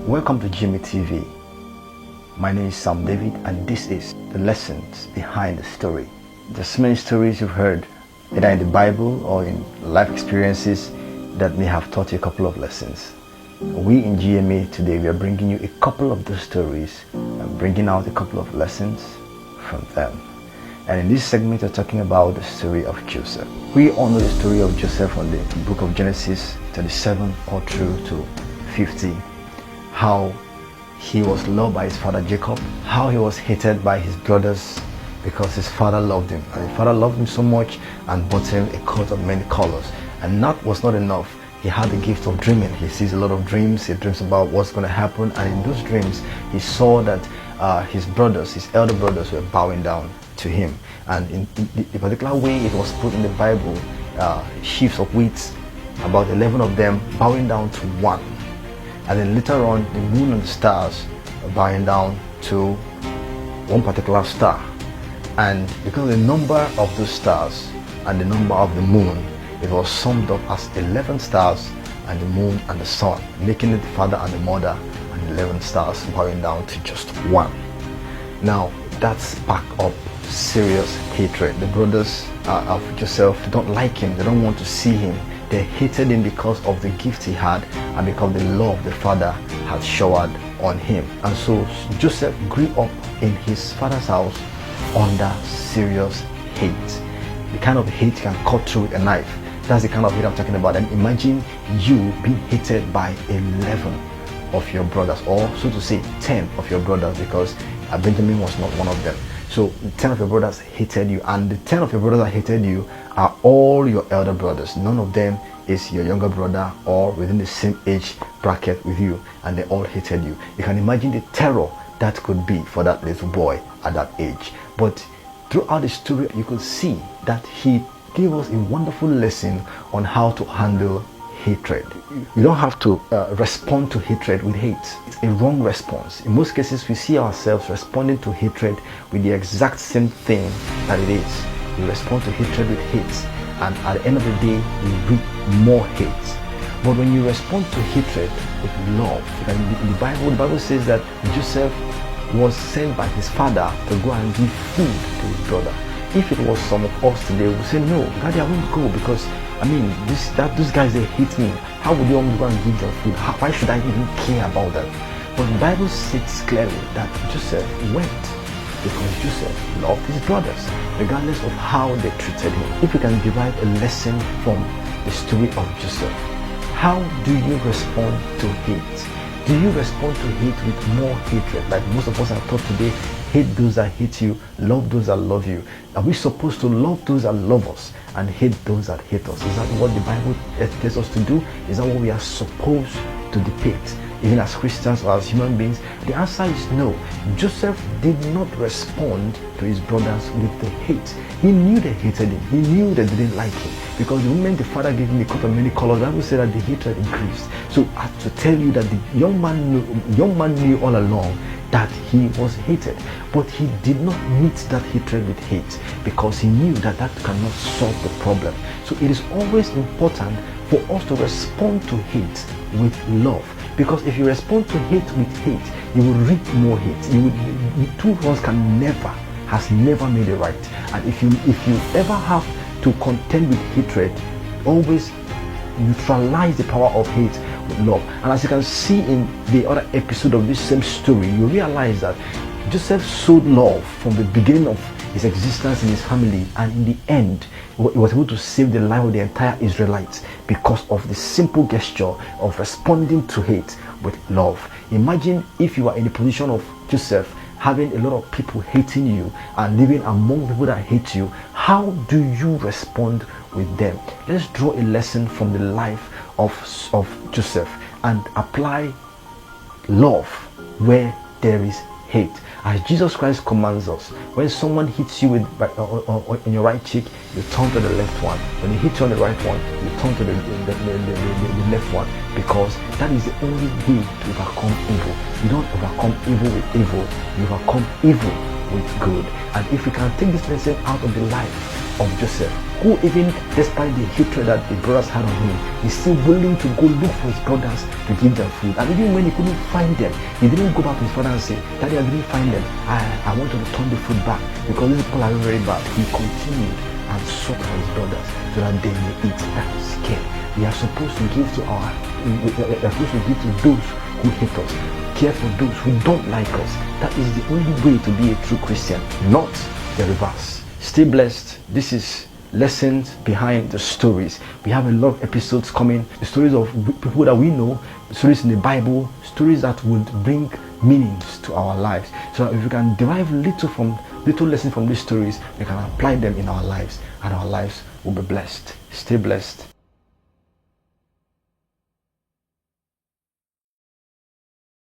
Welcome to Jimmy TV. My name is Sam David and this is the lessons behind the story. There's many stories you've heard, either in the Bible or in life experiences that may have taught you a couple of lessons. We in GMA today, we are bringing you a couple of those stories and bringing out a couple of lessons from them. And in this segment, we're talking about the story of Joseph. We all know the story of Joseph from the book of Genesis 37 all through to 50. How he was loved by his father Jacob, how he was hated by his brothers because his father loved him. And his father loved him so much and bought him a coat of many colors. And that was not enough. He had the gift of dreaming. He sees a lot of dreams. He dreams about what's going to happen. And in those dreams, he saw that his brothers, his elder brothers, were bowing down to him. And in the particular way it was put in the Bible, sheaves of wheat, about 11 of them bowing down to one. And then later on, the moon and the stars are bowing down to one particular star. And because of the number of those stars and the number of the moon, it was summed up as 11 stars and the moon and the sun, making it the father and the mother and 11 stars bowing down to just one. Now, that sparked up serious hatred. The brothers of Joseph, they don't like him, they don't want to see him. They hated him because of the gift he had and because the love the father had showered on him. And so Joseph grew up in his father's house under serious hate. The kind of hate you can cut through with a knife. That's the kind of hate I'm talking about. And imagine you being hated by 11 of your brothers, or so to say 10 of your brothers, because Benjamin was not one of them. So 10 of your brothers hated you, and the 10 of your brothers that hated you are all your elder brothers. None of them is your younger brother or within the same age bracket with you, and they all hated you. You can imagine the terror that could be for that little boy at that age. But throughout the story, you could see that he gave us a wonderful lesson on how to handle hatred. You don't have to respond to hatred with hate. It's a wrong response. In most cases, we see ourselves responding to hatred with the exact same thing that it is. We respond to hatred with hate, and at the end of the day, we reap more hate. But when you respond to hatred with love, and in the Bible says that Joseph was sent by his father to go and give food to his brother. If it was some of us today, we would say, no, Daddy, I won't go because those guys, they hate me. How would you want me to go and give them food? Why should I even care about that? But the Bible states clearly that Joseph went because Joseph loved his brothers, regardless of how they treated him. If we can derive a lesson from the story of Joseph, how do you respond to hate? Do you respond to hate with more hatred? Like most of us are taught today, hate those that hate you, love those that love you. Are we supposed to love those that love us and hate those that hate us? Is that what the Bible tells us to do? Is that what we are supposed to depict, even as Christians or as human beings? The answer is no. Joseph did not respond to his brothers with the hate. He knew they hated him. He knew they didn't like him. Because the moment the father gave him a coat of many colors, the Bible said that the hatred increased. So I have to tell you that the young man knew all along that he was hated, but he did not meet that hatred with hate because he knew that that cannot solve the problem. So it is always important for us to respond to hate with love, because if you respond to hate with hate, you will reap more hate. Two wrongs has never made it right. And if you ever have to contend with hatred, always neutralize the power of hate with love. And as you can see in the other episode of this same story, you realize that Joseph sowed love from the beginning of his existence in his family, and in the end he was able to save the life of the entire Israelites because of the simple gesture of responding to hate with love. Imagine if you are in the position of Joseph, having a lot of people hating you and living among people that hate you. How do you respond with them? Let's draw a lesson from the life of Joseph and apply love where there is hate. As Jesus Christ commands us, when someone hits you in your right cheek, you turn to the left one. When he hits you on the right one, you turn to the left one, because that is the only way to overcome evil. You don't overcome evil with evil, you overcome evil with good. And if we can take this lesson out of the life of Joseph, who even despite the hatred that the brothers had on him, he's still willing to go look for his brothers to give them food. And even when he couldn't find them, he didn't go back to his father and say, Daddy, I didn't find them. I want to return the food back because these people are very bad. He continued and sought for his brothers so that they may eat. That is care. We are supposed to give to those who hate us, care for those who don't like us. That is the only way to be a true Christian, not the reverse. Stay blessed. This is Lessons Behind the Stories. We have a lot of episodes coming, the stories of people that we know, stories in the Bible, stories that would bring meanings to our lives. So if we can derive little lessons from these stories, we can apply them in our lives, and our lives will be blessed. Stay blessed.